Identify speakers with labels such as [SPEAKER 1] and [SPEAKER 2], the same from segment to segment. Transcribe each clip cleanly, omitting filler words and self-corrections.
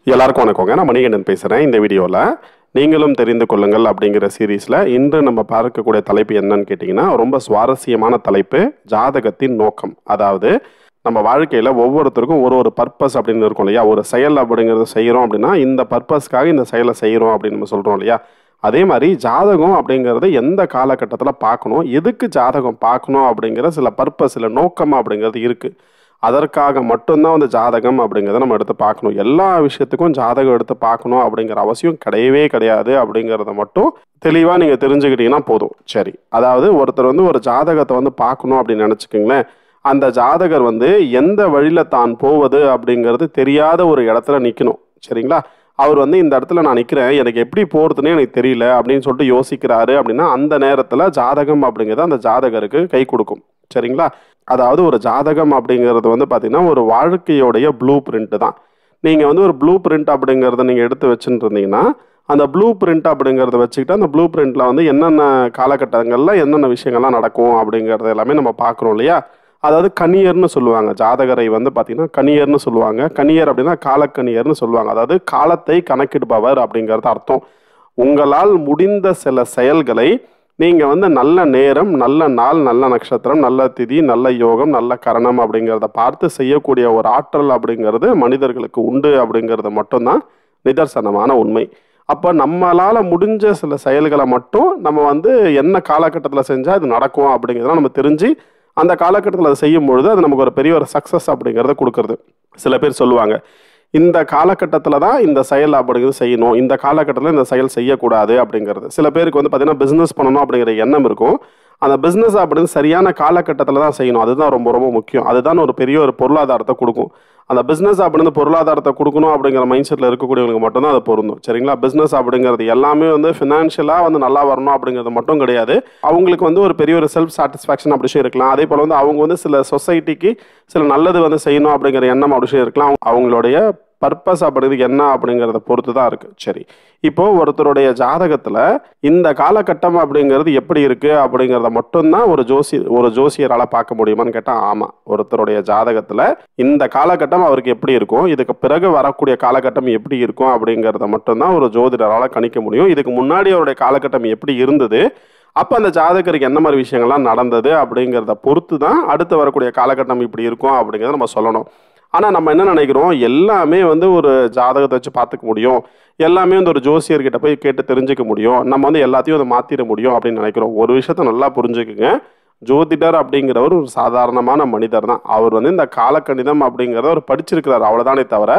[SPEAKER 1] எல்லாருக்கும் வணக்கங்க. நான் மணிகண்டன் பேசுகிறேன். இந்த வீடியோவில் நீங்களும் தெரிந்து கொள்ளுங்கள் அப்படிங்கிற சீரீஸில் இன்று நம்ம பார்க்கக்கூடிய தலைப்பு என்னன்னு கேட்டிங்கன்னா, ரொம்ப சுவாரஸ்யமான தலைப்பு, ஜாதகத்தின் நோக்கம். அதாவது நம்ம வாழ்க்கையில் ஒவ்வொருத்தருக்கும் ஒரு பர்பஸ் அப்படின்னு இருக்கும் இல்லையா? ஒரு செயல் அப்படிங்கிறத செய்கிறோம் அப்படின்னா, இந்த பர்பஸ்க்காக இந்த செயலை செய்கிறோம் அப்படின்னு நம்ம சொல்கிறோம் இல்லையா? அதே மாதிரி ஜாதகம் அப்படிங்கிறது எந்த காலகட்டத்தில் பார்க்கணும், எதுக்கு ஜாதகம் பார்க்கணும் அப்படிங்கிற சில பர்பஸ், சில நோக்கம் அப்படிங்கிறது இருக்குது. அதற்காக மட்டும்தான் வந்து ஜாதகம் அப்படிங்கிறத நம்ம எடுத்து பார்க்கணும். எல்லா விஷயத்துக்கும் ஜாதகம் எடுத்து பார்க்கணும் அப்படிங்கிற அவசியம் கிடையவே கிடையாது அப்படிங்கிறத மட்டும் தெளிவாக நீங்கள் தெரிஞ்சுக்கிட்டீங்கன்னா போதும். சரி, அதாவது ஒருத்தர் வந்து ஒரு ஜாதகத்தை வந்து பார்க்கணும் அப்படின்னு நினச்சிக்கிங்களேன். அந்த ஜாதகர் வந்து எந்த வழியில் தான் போவது அப்படிங்கிறது தெரியாத ஒரு இடத்துல நிற்கணும். சரிங்களா? அவர் வந்து இந்த இடத்துல நான் நிற்கிறேன், எனக்கு எப்படி போகிறதுனே எனக்கு தெரியல அப்படின்னு சொல்லிட்டு யோசிக்கிறாரு அப்படின்னா, அந்த நேரத்தில் ஜாதகம் அப்படிங்கிறது அந்த ஜாதகருக்கு கை கொடுக்கும். சரிங்களா? அதாவது ஒரு ஜாதகம் அப்படிங்கிறது வந்து பார்த்தீங்கன்னா, ஒரு வாழ்க்கையோடைய ப்ளூ பிரிண்ட் தான். நீங்கள் வந்து ஒரு ப்ளூ பிரிண்ட் அப்படிங்கிறத நீங்கள் எடுத்து வச்சுட்டு இருந்தீங்கன்னா, அந்த ப்ளூ பிரிண்ட் அப்படிங்கிறத வச்சுக்கிட்டு அந்த ப்ளூ பிரிண்ட்டில் வந்து என்னென்ன காலகட்டங்களில் என்னென்ன விஷயங்கள்லாம் நடக்கும் அப்படிங்கிறது எல்லாமே நம்ம பார்க்குறோம் இல்லையா? அதாவது கணியர்னு சொல்லுவாங்க. ஜாதகரை வந்து பார்த்தீங்கன்னா கணியர்னு சொல்லுவாங்க. கணியர் அப்படின்னா காலக்கணியர்னு சொல்லுவாங்க. அதாவது காலத்தை கணக்கிடுபவர் அப்படிங்கிறது அர்த்தம். உங்களால் முடிந்த சில செயல்களை நீங்கள் வந்து நல்ல நேரம், நல்ல நாள், நல்ல நட்சத்திரம், நல்ல திதி, நல்ல யோகம், நல்ல கரணம் அப்படிங்கிறத பார்த்து செய்யக்கூடிய ஒரு ஆற்றல் அப்படிங்கிறது மனிதர்களுக்கு உண்டு அப்படிங்கிறது மட்டும்தான் நிதர்சனமான உண்மை. அப்போ நம்மளால் முடிஞ்ச சில செயல்களை மட்டும் நம்ம வந்து என்ன காலகட்டத்தில் செஞ்சால் இது நடக்கும் அப்படிங்கிறத நம்ம தெரிஞ்சு அந்த காலகட்டத்தில் அதை செய்யும் பொழுது அது நமக்கு ஒரு பெரிய ஒரு சக்ஸஸ் அப்படிங்கிறத கொடுக்குறது. சில பேர் சொல்லுவாங்க, இந்த காலகட்டத்தில் தான் இந்த செயல் அப்படிங்கிறது செய்யணும், இந்த காலகட்டத்தில் இந்த செயல் செய்யக்கூடாது அப்படிங்கிறது. சில பேருக்கு வந்து பார்த்தீங்கன்னா பிஸ்னஸ் பண்ணணும் அப்படிங்கிற எண்ணம் இருக்கும். அந்த பிஸ்னஸ் அப்படின்னு சரியான காலகட்டத்தில் தான் செய்யணும். அதுதான் ரொம்ப ரொம்ப முக்கியம். அதுதான் ஒரு பெரிய ஒரு பொருளாதாரத்தை கொடுக்கும். அந்த பிஸ்னஸ் அப்படின்னு பொருளாதாரத்தை கொடுக்கணும் அப்படிங்கிற மைண்ட் செட்டில் இருக்கக்கூடியவங்களுக்கு மட்டும்தான் அது பொருந்தும். சரிங்களா? பிஸ்னஸ் அப்படிங்கிறது எல்லாமே வந்து ஃபினான்ஷியலாக வந்து நல்லா வரணும் அப்படிங்கிறது மட்டும் கிடையாது. அவங்களுக்கு வந்து ஒரு பெரிய ஒரு செல்ஃப் சாட்டிஸ்ஃபேக்ஷன் அப்படி விஷயம் இருக்கலாம். அதே போல் வந்து அவங்க வந்து சில சொசைட்டிக்கு சில நல்லது வந்து செய்யணும் அப்படிங்கிற எண்ணம் அப்படி விஷயம் இருக்கலாம். அவங்களுடைய பர்பஸ் அப்படிங்கிறது என்ன அப்படிங்கிறத பொறுத்து தான் இருக்குது. சரி, இப்போது ஒருத்தருடைய ஜாதகத்தில் இந்த காலகட்டம் அப்படிங்கிறது எப்படி இருக்குது அப்படிங்கிறத மட்டும்தான் ஒரு ஜோசியரால் பார்க்க முடியுமான்னு கேட்டால் ஆமாம். ஒருத்தருடைய ஜாதகத்தில் இந்த காலகட்டம் அவருக்கு எப்படி இருக்கும், இதுக்கு பிறகு வரக்கூடிய காலகட்டம் எப்படி இருக்கும் அப்படிங்கிறத மட்டும்தான் ஒரு ஜோதிடரால் கணிக்க முடியும். இதுக்கு முன்னாடி அவருடைய காலகட்டம் எப்படி இருந்தது, அப்போ அந்த ஜாதகருக்கு என்ன மாதிரி விஷயங்கள்லாம் நடந்தது அப்படிங்கிறத பொறுத்து தான் அடுத்து வரக்கூடிய காலகட்டம் இப்படி இருக்கும் அப்படிங்கிறத நம்ம சொல்லணும். ஆனால் நம்ம என்ன நினைக்கிறோம், எல்லாமே வந்து ஒரு ஜாதகத்தை வச்சு பார்த்துக்க முடியும், எல்லாமே வந்து ஒரு ஜோசியர்கிட்ட போய் கேட்டு தெரிஞ்சுக்க முடியும், நம்ம வந்து எல்லாத்தையும் அதை மாற்றிட முடியும் அப்படின்னு நினைக்கிறோம். ஒரு விஷயத்த நல்லா புரிஞ்சுக்குங்க, ஜோதிடர் அப்படிங்கிறவர் ஒரு சாதாரணமான மனிதர் தான். அவர் வந்து இந்த காலக்கணிதம் அப்படிங்கிறத அவர் படிச்சிருக்கிறார், அவ்வளோதானே தவிர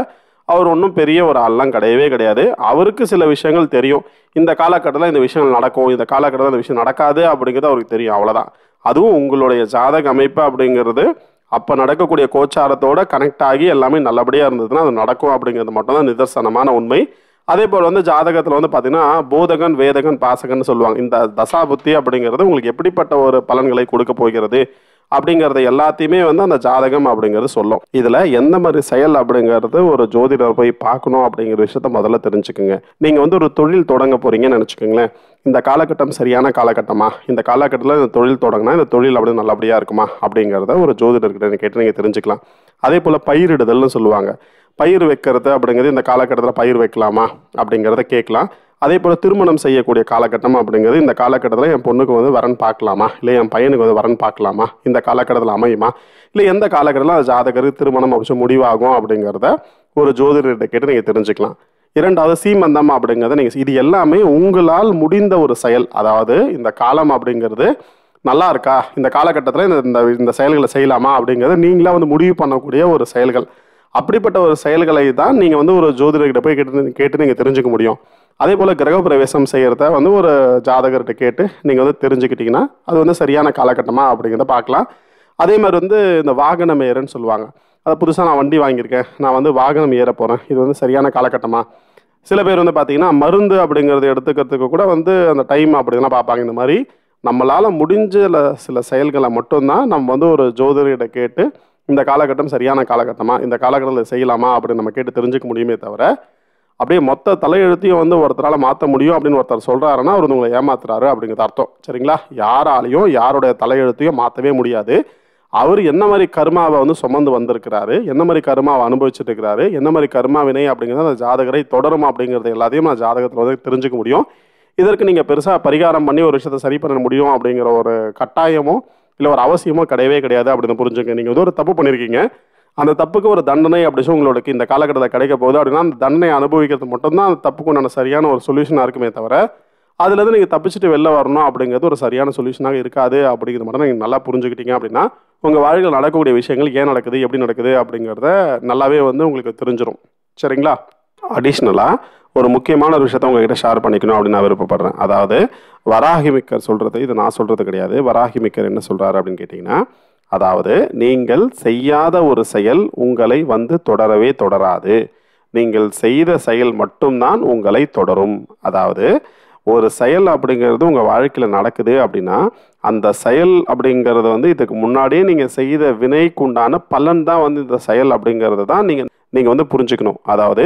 [SPEAKER 1] அவர் ஒன்றும் பெரிய ஒரு ஆள்லாம் கிடையவே கிடையாது. அவருக்கு சில விஷயங்கள் தெரியும், இந்த காலகட்டத்தில் இந்த விஷயங்கள் நடக்கும், இந்த காலகட்டத்தில் இந்த விஷயம் நடக்காது அப்படிங்கிறது அவருக்கு தெரியும், அவ்வளோதான். அதுவும் உங்களுடைய ஜாதக அமைப்பு அப்படிங்கிறது அப்போ நடக்கக்கூடிய கோச்சாரத்தோட கனெக்ட் ஆகி எல்லாமே நல்லபடியாக இருந்ததுன்னா அது நடக்கும் அப்படிங்கிறது மட்டும்தான் நிதர்சனமான உண்மை. அதே போல் வந்து ஜாதகத்தில் வந்து பார்த்தீங்கன்னா போதகன், வேதகன், பாசகன் சொல்லுவாங்க. இந்த தசாபுத்தி அப்படிங்கிறது உங்களுக்கு எப்படிப்பட்ட ஒரு பலன்களை கொடுக்க போகிறது அப்படிங்கிறத எல்லாத்தையுமே வந்து அந்த ஜாதகம் அப்படிங்கிறது சொல்லும். இதில் எந்த மாதிரி செயல் அப்படிங்கிறது ஒரு ஜோதிடர் போய் பார்க்கணும் அப்படிங்கிற விஷயத்த முதல்ல தெரிஞ்சுக்குங்க. நீங்கள் வந்து ஒரு தொழில் தொடங்க போகிறீங்கன்னு நினச்சிக்கோங்களேன். இந்த காலகட்டம் சரியான காலகட்டமா, இந்த காலகட்டத்தில் இந்த தொழில் தொடங்கினா இந்த தொழில் அப்படி நல்லபடியாக இருக்குமா அப்படிங்கிறத ஒரு ஜோதிடர்கிட்ட கேட்டு நீங்கள் தெரிஞ்சுக்கலாம். அதே போல் பயிரிடுதல்னு சொல்லுவாங்க. பயிர் வைக்கிறது அப்படிங்கிறது இந்த காலகட்டத்தில் பயிர் வைக்கலாமா அப்படிங்கிறத கேட்கலாம். அதே போல் திருமணம் செய்யக்கூடிய காலகட்டம் அப்படிங்கிறது இந்த காலகட்டத்தில் என் பொண்ணுக்கு வந்து வரன் பார்க்கலாமா, இல்லை என் பையனுக்கு வந்து வரன் பார்க்கலாமா, இந்த காலகட்டத்தில் அமையுமா, இல்லை எந்த காலகட்டத்தில் அந்த ஜாதகருக்கு திருமணம் அப்படி முடிவாகும் அப்படிங்கிறத ஒரு ஜோதிடர்கிட்ட கேட்டு நீங்கள் தெரிஞ்சுக்கலாம். இரண்டாவது சீமந்தம் அப்படிங்கிறத நீங்கள், இது எல்லாமே உங்களால் முடிந்த ஒரு செயல். அதாவது இந்த காலம் அப்படிங்கிறது நல்லா இருக்கா, இந்த காலகட்டத்தில் இந்த செயல்களை செய்யலாமா அப்படிங்கிறத நீங்களாக வந்து முடிவு பண்ணக்கூடிய ஒரு செயல்கள். அப்படிப்பட்ட ஒரு செயல்களை தான் நீங்கள் வந்து ஒரு ஜோதிடர்கிட்ட போய் கேட்டு நீங்கள் தெரிஞ்சுக்க முடியும். அதே போல் கிரக பிரவேசம் செய்கிறத வந்து ஒரு ஜாதகர்கிட்ட கேட்டு நீங்கள் வந்து தெரிஞ்சுக்கிட்டிங்கன்னா அது வந்து சரியான காலகட்டமா அப்படிங்கிறத பார்க்கலாம். அதே மாதிரி வந்து இந்த வாகனம் ஏறன்னு சொல்லுவாங்க. அதை புதுசாக நான் வண்டி வாங்கியிருக்கேன், நான் வந்து வாகனம் ஏற போகிறேன், இது வந்து சரியான காலகட்டமா. சில பேர் வந்து பார்த்திங்கன்னா மருந்து அப்படிங்கிறது எடுத்துக்கிறதுக்கு கூட வந்து அந்த டைம் அப்படின்லாம் பார்ப்பாங்க. இந்த மாதிரி நம்மளால் முடிஞ்ச சில செயல்களை மட்டும்தான் நம்ம வந்து ஒரு ஜோதிடர்கிட்ட கேட்டு இந்த காலகட்டம் சரியான காலகட்டமா, இந்த காலகட்டத்தில் செய்யலாமா அப்படின்னு நம்ம கேட்டு தெரிஞ்சுக்க முடியுமே தவிர, அப்படியே மொத்த தலையெழுத்தையும் வந்து ஒருத்தரால் மாற்ற முடியும் அப்படின்னு ஒருத்தர் சொல்கிறாருன்னா அவர் உங்களை ஏமாத்துறாரு அப்படிங்கிறது அர்த்தம். சரிங்களா? யாராலையும் யாருடைய தலையெழுத்தையும் மாற்றவே முடியாது. அவர் என்ன மாதிரி கர்மாவை வந்து சுமந்து வந்திருக்கிறாரு, என்ன மாதிரி கர்மாவை அனுபவிச்சுட்டு இருக்கிறாரு, என்ன மாதிரி கர்மா வினை அப்படிங்கிறது அந்த ஜாதகரை தொடரும் அப்படிங்கிறது எல்லாத்தையும் நான் ஜாதகத்தில் வந்து தெரிஞ்சுக்க முடியும். இதற்கு நீங்கள் பெருசாக பரிகாரம் பண்ணி ஒரு விஷயத்தை சரி பண்ண முடியும் அப்படிங்கிற ஒரு கட்டாயமோ இல்லை ஒரு அவசியமோ கிடையவே கிடையாது அப்படின்னு புரிஞ்சுங்க. நீங்கள் வந்து ஒரு தப்பு பண்ணியிருக்கீங்க, அந்த தப்புக்கு ஒரு தண்டனை அப்படின்னு உங்களுக்கு இந்த காலகட்டத்தில் கிடைக்க போகுது அப்படின்னா அந்த தண்டனை அனுபவிக்கிறது மட்டும்தான் அந்த தப்புக்கு உண்டான சரியான ஒரு சொல்யூஷனாக இருக்குமே தவிர அதுலேருந்து நீங்கள் தப்பிச்சுட்டு வெளில வரணும் அப்படிங்கிறது ஒரு சரியான சொல்யூஷனாக இருக்காது. அப்படிங்கிறது மட்டும் நீங்கள் நல்லா புரிஞ்சுக்கிட்டீங்க அப்படின்னா உங்கள் வாழ்க்கையில் நடக்கக்கூடிய விஷயங்கள் ஏன் நடக்குது, எப்படி நடக்குது அப்படிங்கிறத நல்லாவே வந்து உங்களுக்கு தெரிஞ்சிடும். சரிங்களா? அடிஷ்னலாக ஒரு முக்கியமான ஒரு விஷயத்த உங்ககிட்ட ஷேர் பண்ணிக்கணும் அப்படின்னு நான் விருப்பப்படுறேன். அதாவது வராகிமிக்கர் சொல்கிறது, இது நான் சொல்கிறது கிடையாது. வராகிமிக்கர் என்ன சொல்கிறாரு அப்படின்னு கேட்டிங்கன்னா, அதாவது நீங்கள் செய்யாத ஒரு செயல் உங்களை வந்து தொடரவே தொடராது, நீங்கள் செய்த செயல் மட்டும்தான் உங்களை தொடரும். அதாவது ஒரு செயல் அப்படிங்கிறது உங்கள் வாழ்க்கையில் நடக்குது அப்படின்னா அந்த செயல் அப்படிங்கிறது வந்து இதுக்கு முன்னாடியே நீங்கள் செய்த வினைக்கு உண்டான பலன் தான் வந்து இந்த செயல் அப்படிங்கிறது தான் நீங்கள் வந்து புரிஞ்சுக்கணும். அதாவது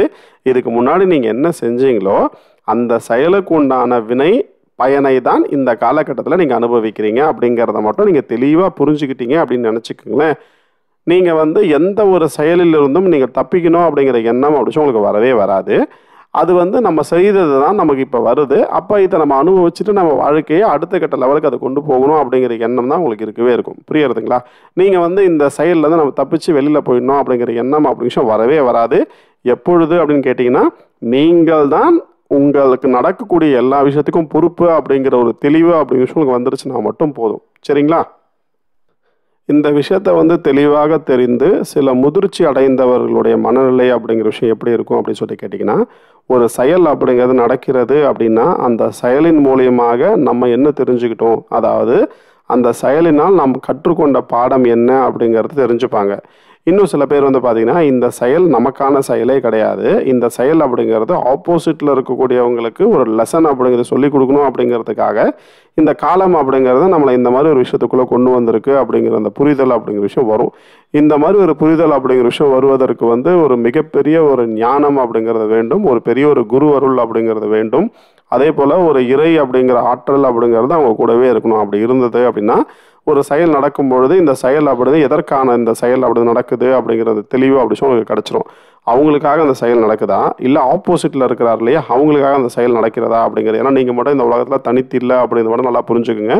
[SPEAKER 1] இதுக்கு முன்னாடி நீங்கள் என்ன செஞ்சீங்களோ அந்த செயலுக்கு உண்டான வினை பயனை தான் இந்த காலகட்டத்தில் நீங்கள் அனுபவிக்கிறீங்க அப்படிங்கிறத மட்டும் நீங்கள் தெளிவாக புரிஞ்சுக்கிட்டீங்க அப்படின்னு நினச்சிக்கோங்களேன். நீங்கள் வந்து எந்த ஒரு செயலிலிருந்தும் நீங்கள் தப்பிக்கணும் அப்படிங்கிற எண்ணம் அப்படின்னு உங்களுக்கு வரவே வராது. அது வந்து நம்ம செய்தது தான் நமக்கு இப்போ வருது. அப்போ இதை நம்ம அனுபவிச்சுட்டு நம்ம வாழ்க்கையை அடுத்த கட்ட லெவலுக்கு அதை கொண்டு போகணும் அப்படிங்கிற எண்ணம் தான் உங்களுக்கு இருக்கவே இருக்கும். புரியுறதுங்களா? நீங்கள் வந்து இந்த செயல்லேருந்து நம்ம தப்பிச்சு வெளியில் போயிடணும் அப்படிங்கிற எண்ணம் அப்படிங்கிற விஷயம் வரவே வராது. எப்பொழுது அப்படின்னு கேட்டிங்கன்னா, நீங்கள் தான் உங்களுக்கு நடக்கக்கூடிய எல்லா விஷயத்துக்கும் பொறுப்பு அப்படிங்கிற ஒரு தெளிவு அப்படிங்கிற விஷயம் உங்களுக்கு வந்துருச்சுன்னா மட்டும் போதும். சரிங்களா? இந்த விஷயத்தை வந்து தெளிவாக தெரிந்து சில முதிர்ச்சி அடைந்தவர்களுடைய மனநிலை அப்படிங்கிற விஷயம் எப்படி இருக்கும் அப்படின்னு சொல்லிட்டு கேட்டிங்கன்னா, ஒரு செயல் அப்படிங்கிறது நடக்கிறது அப்படின்னா அந்த செயலின் மூலியமாக நம்ம என்ன தெரிஞ்சுக்கிட்டோம், அதாவது அந்த செயலினால் நாம் கற்றுக்கொண்ட பாடம் என்ன அப்படிங்கிறது தெரிஞ்சுப்பாங்க. இன்னும் சில பேர் வந்து பார்த்திங்கன்னா, இந்த செயல் நமக்கான செயலே கிடையாது, இந்த செயல் அப்படிங்கிறது ஆப்போசிட்டில் இருக்கக்கூடியவங்களுக்கு ஒரு லெசன் அப்படிங்கிறத சொல்லிக் கொடுக்கணும் அப்படிங்கிறதுக்காக இந்த காலம் அப்படிங்கிறத நம்மளை இந்த மாதிரி ஒரு விஷயத்துக்குள்ளே கொண்டு வந்திருக்கு அப்படிங்கிற அந்த புரிதல் அப்படிங்கிற விஷயம் வரும். இந்த மாதிரி ஒரு புரிதல் அப்படிங்கிற விஷயம் வருவதற்கு வந்து ஒரு மிகப்பெரிய ஒரு ஞானம் அப்படிங்கிறது வேண்டும், ஒரு பெரிய ஒரு குரு அருள் அப்படிங்கிறது வேண்டும். அதே போல் ஒரு இறை அப்படிங்கிற ஆற்றல் அப்படிங்கிறது அவங்க கூடவே இருக்கணும். அப்படி இருந்தது அப்படின்னா ஒரு செயல் நடக்கும் பொழுது இந்த செயல் அப்படிது எதற்கான இந்த செயல் அப்படி நடக்குது அப்படிங்கிறது தெளிவு அப்படி சொல்லி உங்களுக்கு கிடச்சிரும். அவங்களுக்காக அந்த செயல் நடக்குதா இல்லை ஆப்போசிட்டில் இருக்கிறார் இல்லையா அவங்களுக்காக அந்த செயல் நடக்கிறதா அப்படிங்கிறது. ஏன்னா நீங்கள் மட்டும் இந்த உலகத்தில் தனித்து இல்லை அப்படிங்கிறத மட்டும் நல்லா புரிஞ்சுக்குங்க.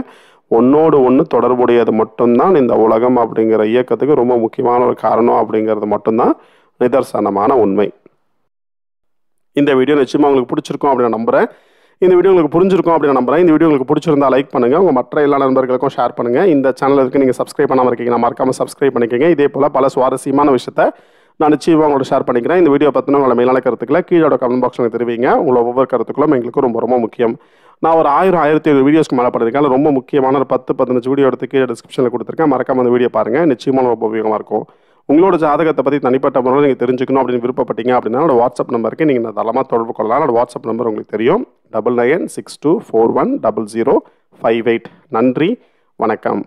[SPEAKER 1] ஒன்னோடு ஒன்று தொடர்புடையது மட்டும்தான் இந்த உலகம் அப்படிங்கிற இயக்கத்துக்கு ரொம்ப முக்கியமான ஒரு காரணம் அப்படிங்கிறது மட்டும்தான் நிதர்சனமான உண்மை. இந்த வீடியோ நிச்சயமாக உங்களுக்கு பிடிச்சிருக்கும் அப்படின்னு நான் நம்புகிறேன். இந்த வீடியோ உங்களுக்கு புரிஞ்சிருக்கும் அப்படின்னு நம்புறேன். இந்த வீடியோ உங்களுக்கு பிடிச்சிருந்தா லைக் பண்ணுங்கள், உங்கள் மற்ற எல்லா நண்பர்களுக்கும் ஷேர் பண்ணுங்கள். இந்த சேனலுக்கு நீங்கள் சப்ஸ்கிரைப் பண்ணாமல் இருக்கீங்கன்னா மறக்காமல் சப்ஸ்கிரைப் பண்ணிக்கோங்க. இதே போல் பல சுவாரஸ்யமான விஷயத்தை நான் நிச்சயமாக உங்களோட ஷேர் பண்ணிக்கிறேன். இந்த வீடியோ பற்றின உங்களை மேலான கருத்துக்களை கீழோட கமெண்ட் பாக்ஸில் தெரிவிங்க. உங்களோட ஒவ்வொரு கருத்துக்களும் எங்களுக்கு ரொம்ப ரொம்ப முக்கியம். நான் ஒரு 1000-1700 வீடியோஸ்க்கு மேலே பண்ணியிருக்கேன். ரொம்ப முக்கியமான ஒரு 10-15 வீடியோ எடுத்து கீழே டிஸ்கிரிப்ஷனில் கொடுத்துருக்கேன். மறக்காமல் அந்த வீடியோ பாருங்கள், நிச்சயமாக ரொம்ப உபயோகமாக இருக்கும். உங்களோட ஜாதகத்தை பற்றி தனிப்பட்ட முறையில் நீங்கள் தெரிஞ்சுக்கணும் அப்படின்னு விருப்பப்பட்டீங்க அப்படின்னா என்னோட வாட்ஸ்அப் நம்பருக்கு நீங்கள் தளமாக தொடர்பு கொள்ளலாம். என்னோட வாட்ஸ்அப் நம்பர் உங்களுக்கு தெரியும், 9962410058. நன்றி, வணக்கம்.